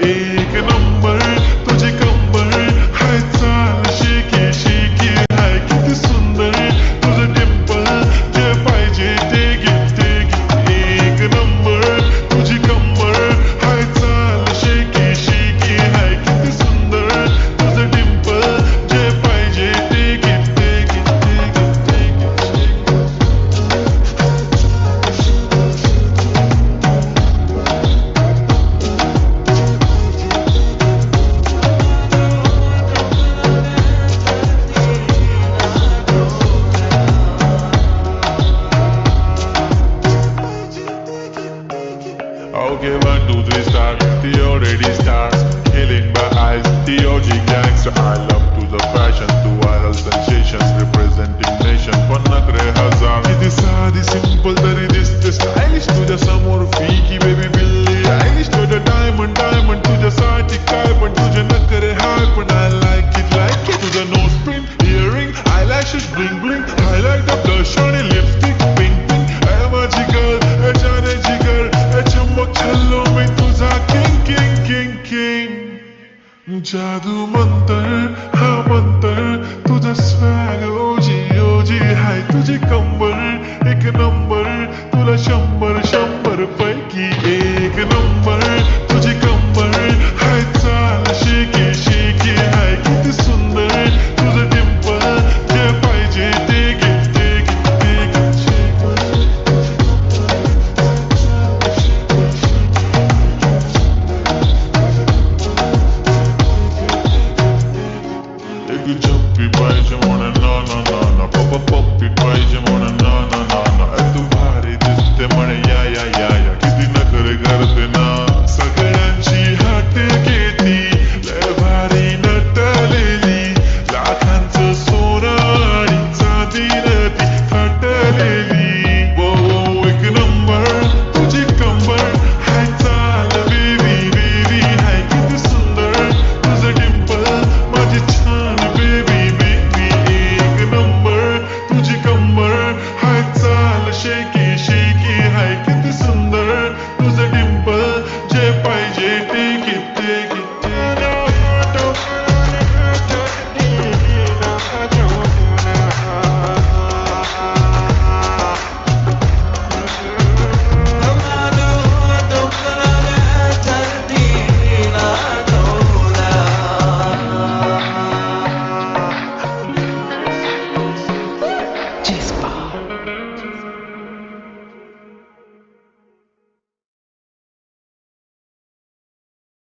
एक नंबर तुझी कंबर हाय चाल शेकी शेकी हाय किती सुंदर तुझं डिंपल जे पाहिजे ते घे ते घे एक नंबर तुझी कंबर हाय चाल शेकी शेकी हाय किती सुंदर तुझं डिंपल जे पाहिजे ते घे ते घे ते घे ते घे Okay, 1, 2, 3, start. The already starts. Killing my eyes. The OG gangster. I love to the fashion. To viral sensations. Representing nation. पण नखरे हजार. किती साधी simple तरी दिसते stylish. तुझ्या समोर फिकी baby बिल्ली आयलिश. तुझं diamond diamond तुझ्यासाठी काय पण तुझे नखरे हाय पण I like it. तुझं nose pin, earring, eyelashes bling bling. Highlight the blush आणि lipstick pink pink. ऐ माझी girl, ऐ जाने जिगर. चमक छल्लो में तुझा किंग किंग किंग किंग जादू मंतर हा मंतर तुझा स्वॅग ओजी ओजी हाय तुझी कंबर एक नंबर तुला 100 पैकी एक